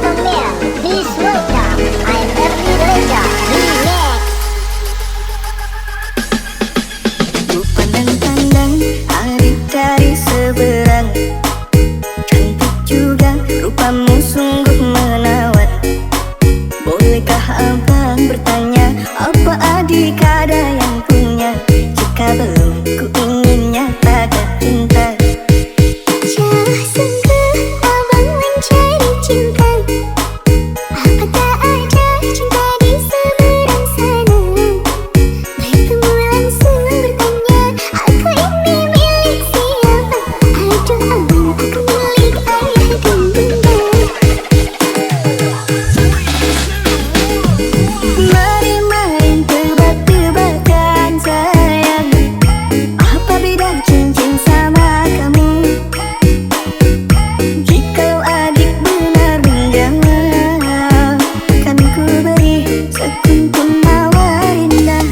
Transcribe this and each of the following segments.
gentlemen, please welcome I'm Ernie Reza Remix. Ku pandang-pandang adik dari seberang, cantik juga rupamu sungguh menawat. Bolehkah abang bertanya, apa adik ada yang punya? Jika belum, ku ingin nyatakan cinta. Jauh sungguh abang mencari cinta. Apa tak ada cinta di seberang sana? Bertemu langsung bertanya, aku ini milik siapa? Aduh abang, aku milik ayah dan bunda. Mari main tebak-tebakan sayang, apa beda cincin sama kamu? Jikalau adik benar menjawab, kan ku beri sekuntum mawar indah.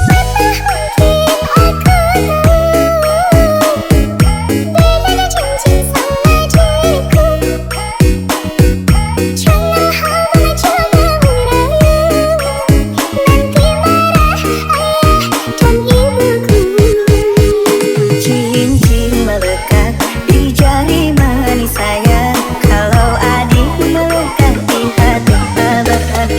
Mana mungkin aku tahu bedanya cincin sama diriku. Jangan abang coba merayu, nanti marah ayah dan ibuku. Cincin melekat di jari manis sayang, kalau adik melekat di hati abang.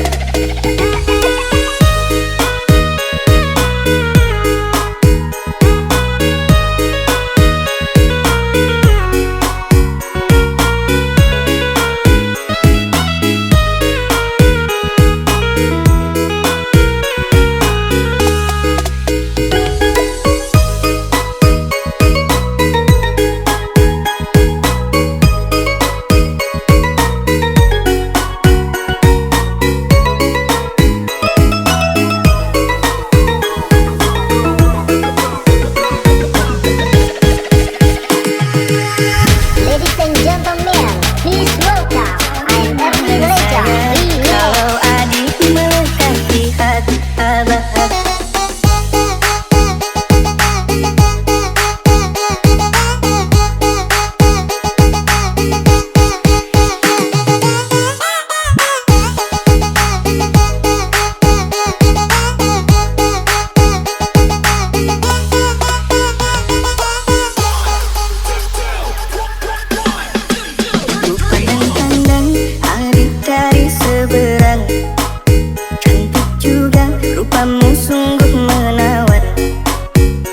Ladies and gentlemen, please welcome I'm Ernie Reza Remix. Kalau adik melekat di hati abang. Ku pandang-pandang adik dari seberang, cantik juga rupamu sungguh menawat.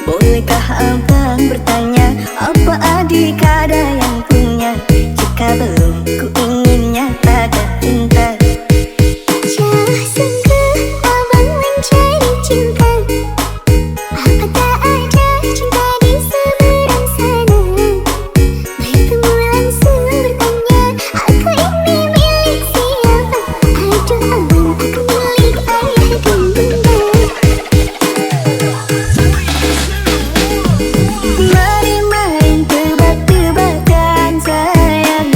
Bolehkah abang bertanya, apa adik ada yang punya? Jika belum, ku ingin nyatakan cinta. Jauh sungguh abang mencari cinta. Apa tak ada cinta di seberang sana? Bertemu langsung bertanya, aku ini milik siapa? Aduh abang, aku milik ayah dan bunda. Mari main tebak-tebakan sayang,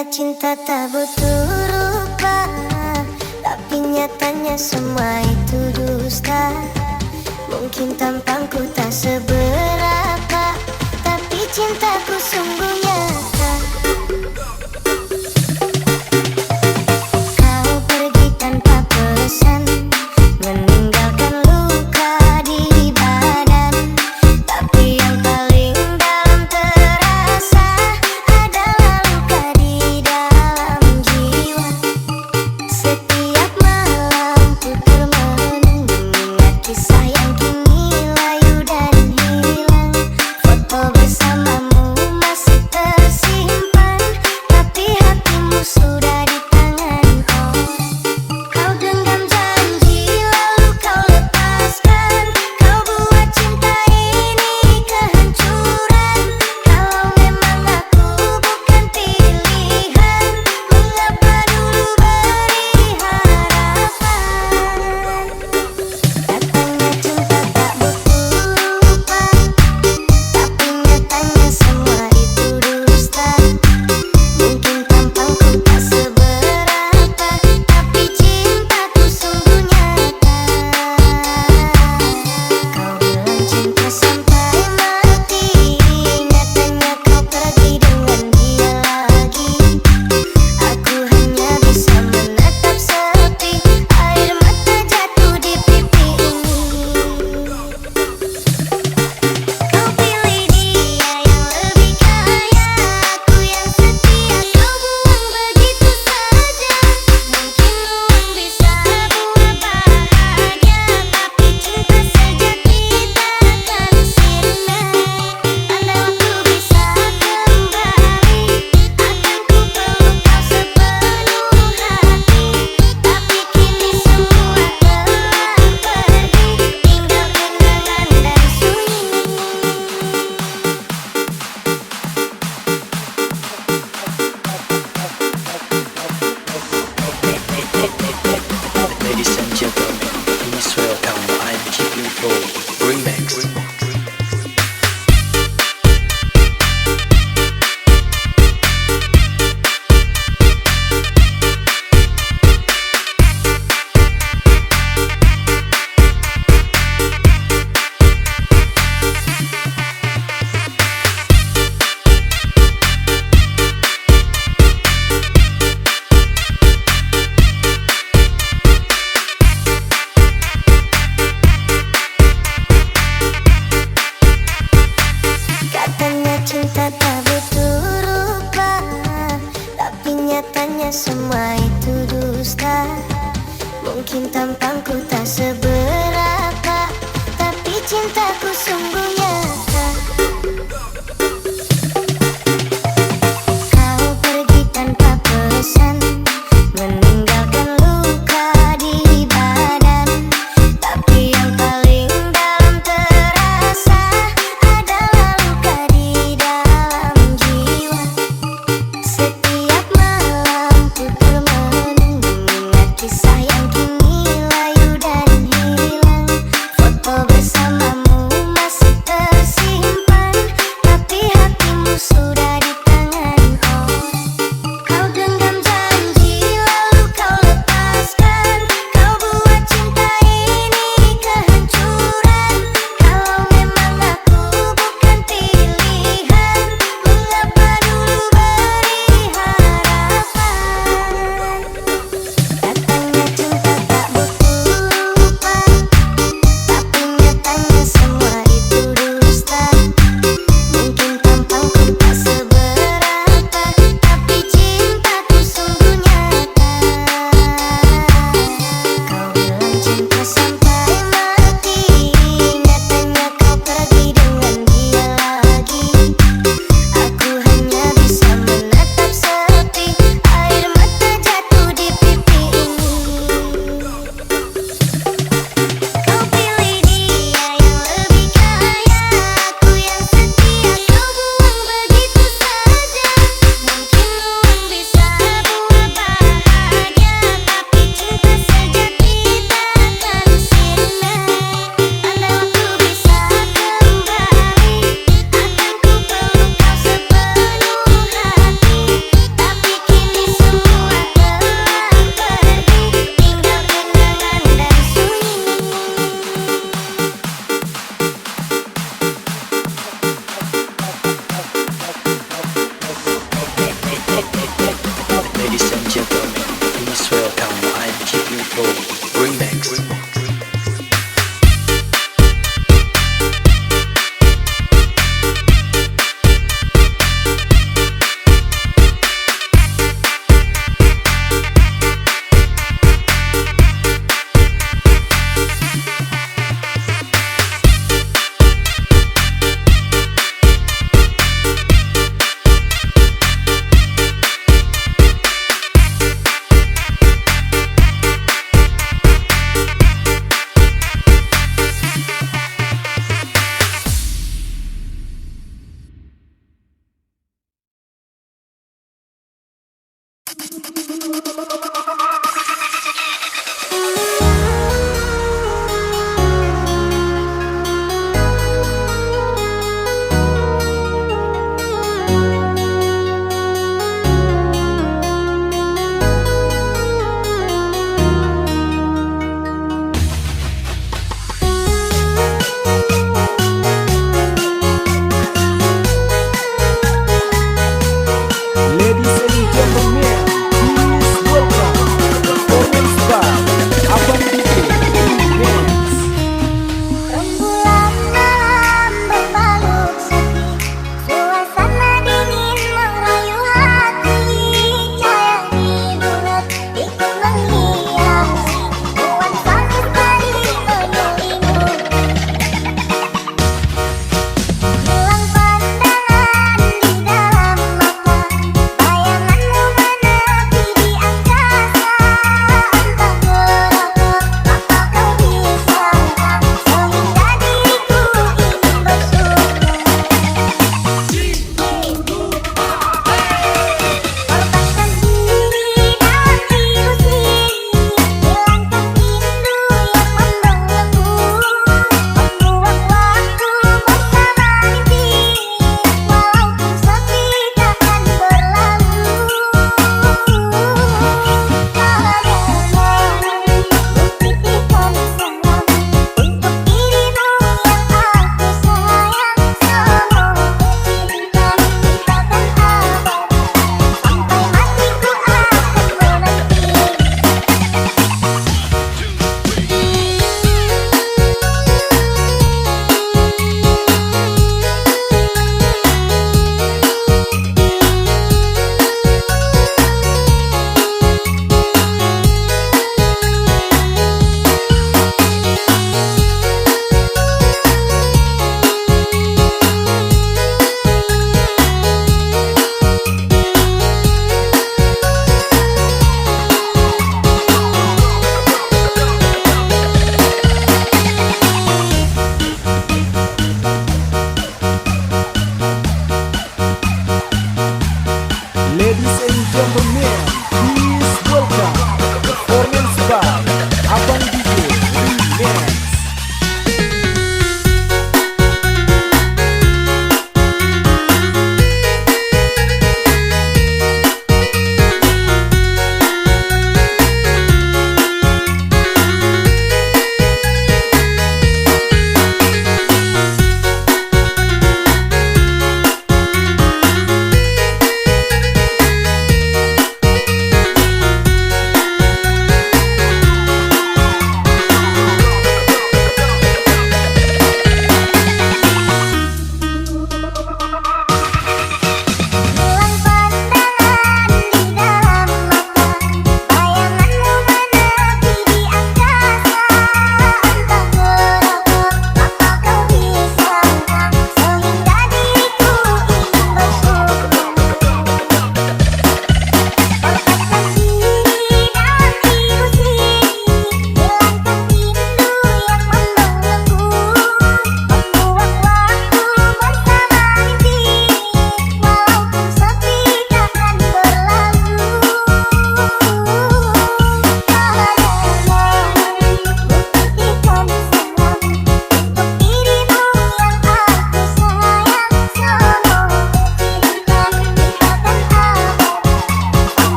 Katanya cinta tak butuh rupa, tapi nyatanya semua itu dusta. Mungkin tampangku tak seberapa, tapi cintaku sungguh nyata. Kau pergi tanpa pesan, meninggalkan luka di badan. Tapi yang paling dalam terasa adalah luka di dalam jiwa. Setiap malam ku termenung mengingat kisah yang kini layu dan hilang. Foto bersamamu masih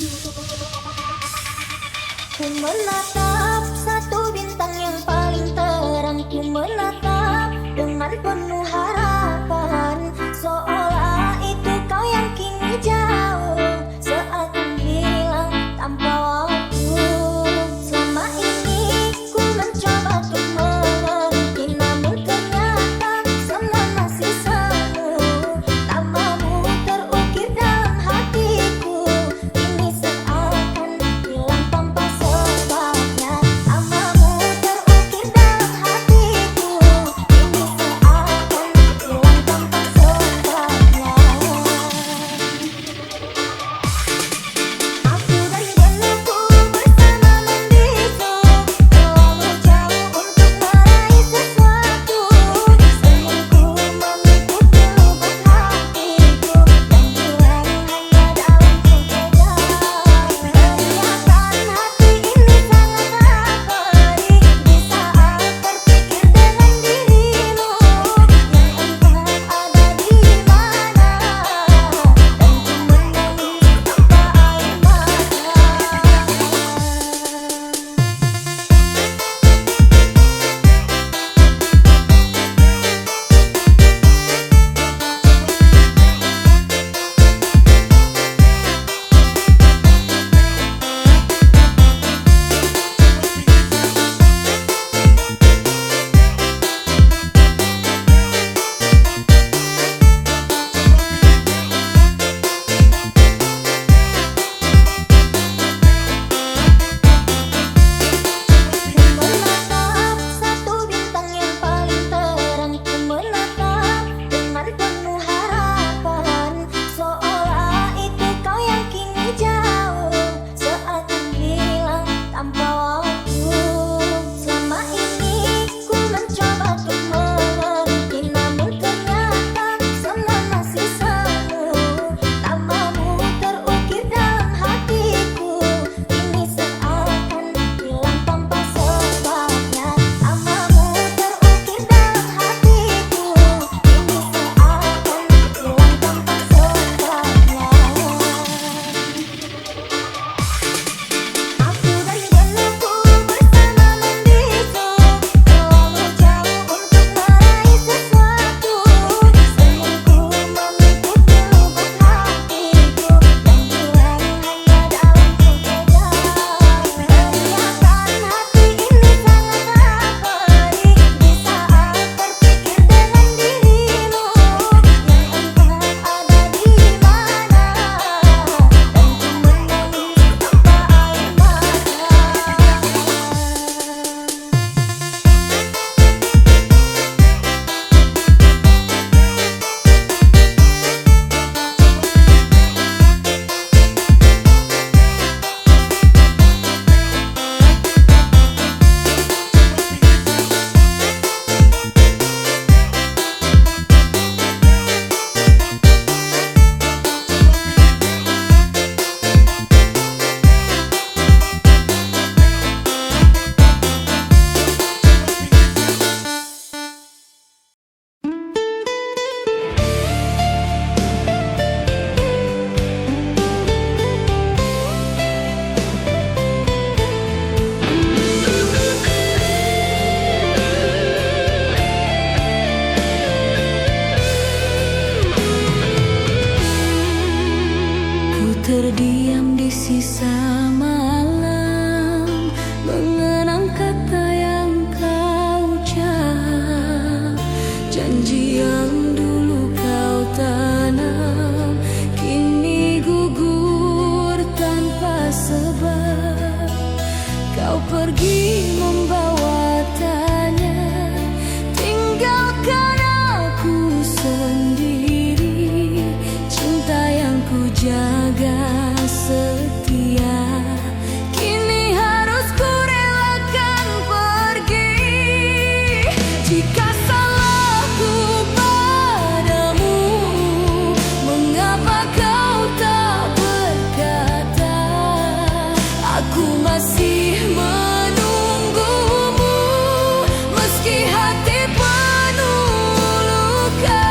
Ku menatap satu bintang yang paling terang. Ku menatap dengan penuh harapan, seolah itu kau yang kini jauh, seakan hilang tanpa waktu. Selama ini ku mencoba untuk mengerti, namun ternyata semua masih semu. Namamu terukir dalam hatiku, ini seakan hilang tanpa sebabnya. Namamu terukir dalam hatiku, ini seakan hilang tanpa sebabnya. Aku dan geluku bersama membisu, terlalu jauh untuk meraih sesuatu. Senyumku mengikuti lubuk hatiku, yang hilang hanya dalam sekejap. Teriakan hati ini sangatlah perih di saat terpikir dengan dirimu, yang entah ada di mana, dan ku menangis tanpa air mata. Menatap satu bintang yang paling terang. Ku menatap dengan penuh harapan, seolah itu kau yang kini jauh, seakan hilang tanpa waktu. Selama ini ku mencoba untuk mengerti, namun ternyata semua masih semu. Namamu terukir dalam hatiku, ini seakan hilang tanpa sebabnya. Namamu terukir dalam hatiku, ini seakan hilang tanpa sebabnya. Aku dan geluku bersama membisu, terlalu jauh untuk meraih sesuatu. Senyumku mengikuti lubuk hatiku, yang hilang hanya dalam sekejap. Teriakan hati ini sangatlah perih di saat terpikir dengan dirimu, yang entah ada di mana, dan ku menangis tanpa air mata. Ku terdiam di sisa malam, mengenang kata yang kau ucap. Janji yang dulu kau tanam, kini gugur tanpa sebab. Kau pergi membawa tanya, tinggalkan aku sendiri. Cinta yang ku jaga setia, kini harus ku relakan pergi. Jika salahku padamu, mengapa kau tak berkata? Aku masih menunggumu, meski hati penuh luka.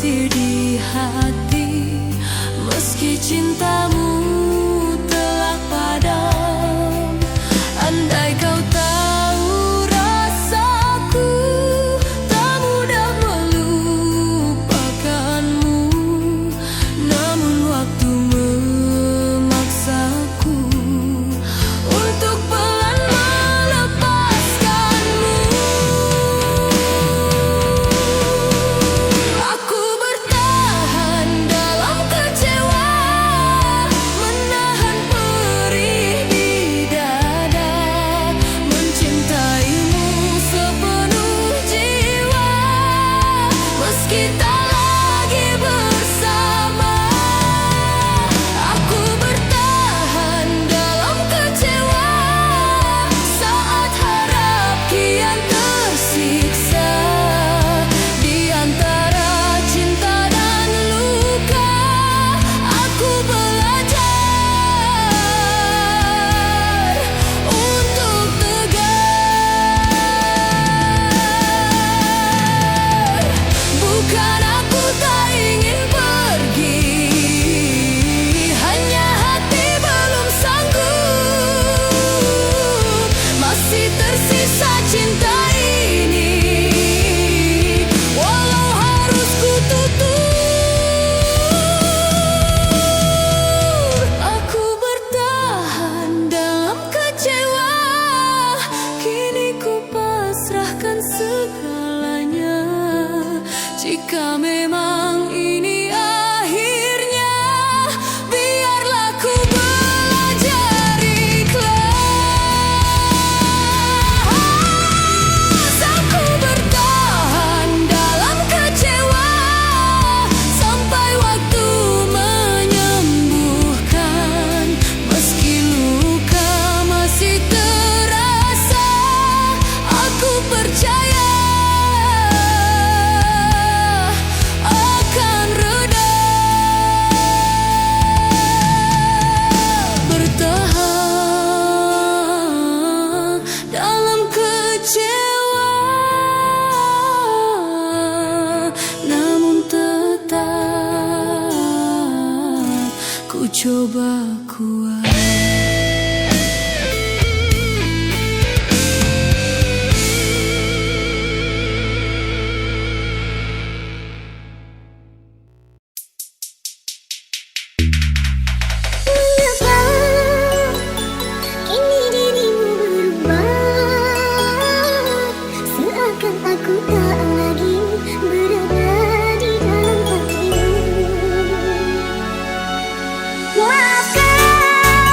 masih di hati, meski cintamu telah padam. Andai kau tahu rasaku, tak mudah melupakanmu. Namun waktu memaksaku untuk pelan melepaskanmu. Aku bertahan dalam kecewa, menahan perih di dada, mencintaimu sepenuh jiwa, meski tak lagi bersama. Aku bertahan dalam kecewa, saat harap kian tersiksa. Di antara cinta dan luka, aku belajar untuk tegar. Bukan aku tak ingin pergi, hanya hati belum sanggup. Masih tersisa cinta ini, walau harus ku tutur. Aku bertahan dalam kecewa, kini ku pasrahkan segalanya. Jika memang ini akhirnya, biarlah ku belajar ikhlas. Aku bertahan dalam kecewa, sampai waktu menyembuhkan. Meski luka masih terasa, aku percaya akan reda. Bertahan dalam kecewa, namun tetap ku coba kuat. Mengapa kini dirimu berubah, seakan aku tak lagi berada di dalam hatimu. Maafkan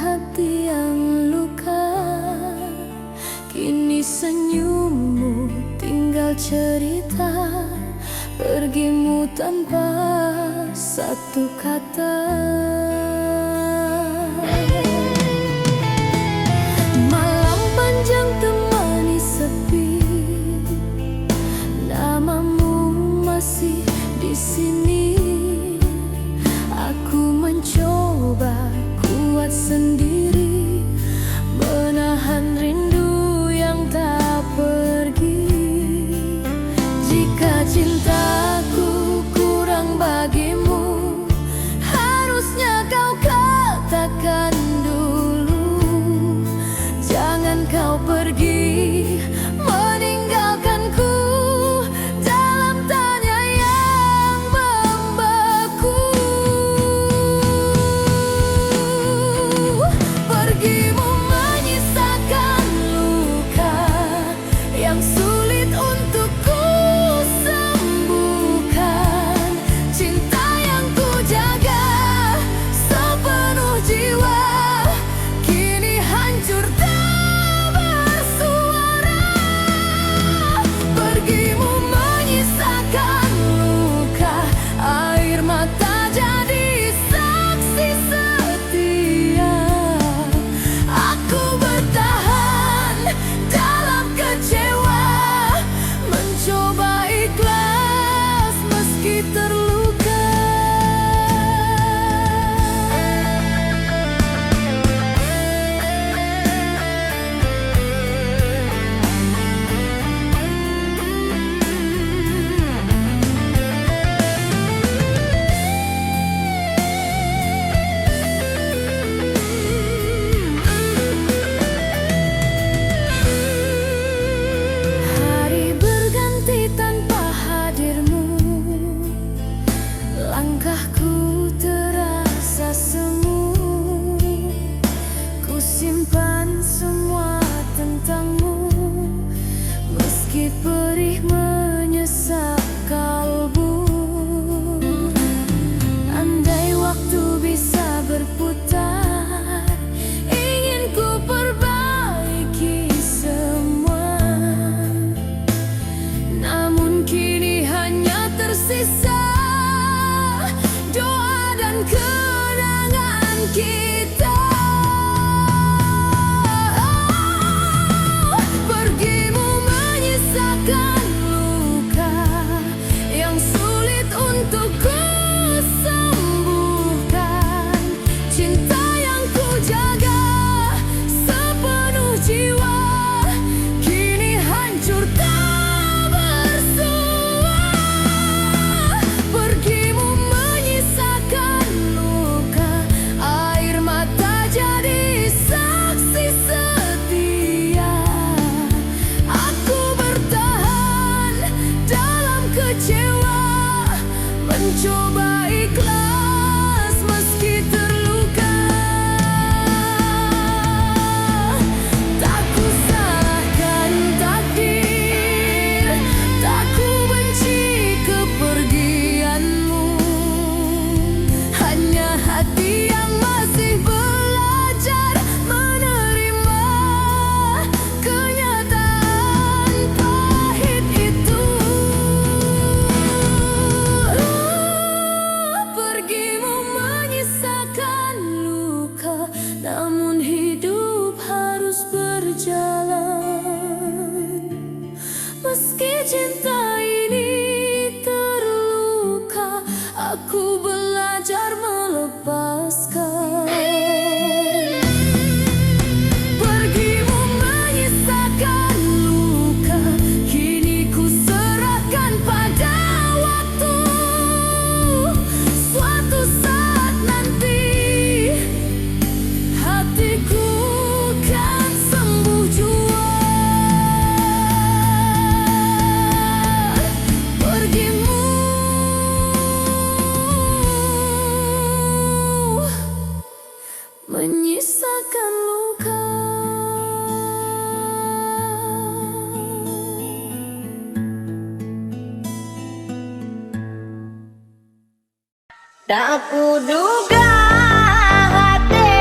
hati yang luka. Kini senyummu tinggal cerita, pergimu tanpa satu kata. Malam panjang temani sepi, namamu masih di sini. Aku mencoba kuat sendiri, menahan rindu yang tak pergi. Jika cintaku kurang bagimu, harusnya kau katakan dulu. Jangan kau pergi meninggalkanku dalam tanya yang membeku. Pergimu menyisakan luka yang sulit untuk ku sembuhkan. Cinta yang ku jaga sepenuh jiwa kini hancur tak bersuara. Pergimu menyisakan luka, air mata jadi saksi setia. Aku bertahan dalam kecewa, mencoba ikhlas meski terluka. Hari berganti tanpa hadirmu, langkahku terasa semu. Ku simpan semua tentangmu, meski perih menyesap kalbu. Andai waktu bisa berputar, ingin ku perbaiki semua. Namun kini hanya tersisa doa dan kenangan kita. Pergimu menyisakan luka yang sulit untuk ku sembuhkan. Cinta yang ku jaga sepenuh jiwa kini hancur tak bersuara. Pergimu menyisakan luka, air mata jadi saksi setia. Aku bertahan dalam kecewa, mencoba ikhlas meski terluka. Tak ku salahkan takdir, tak ku benci kepergianmu. Hanya hati yang masih belajar menerima kenyataan pahit itu. Pergimu menyisakan luka, namun hidup harus berjalan. Meski cinta ini terluka, aku belajar melepaskan. Pergimu menyisakan luka, kini ku serahkan pada waktu. Suatu saat nanti hatiku kan sembuh jua. Pergimu menyisakan luka. Tak kuduga hati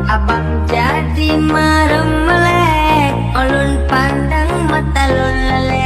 Abang jadi merem melek, ulun pandang mata lun lelek.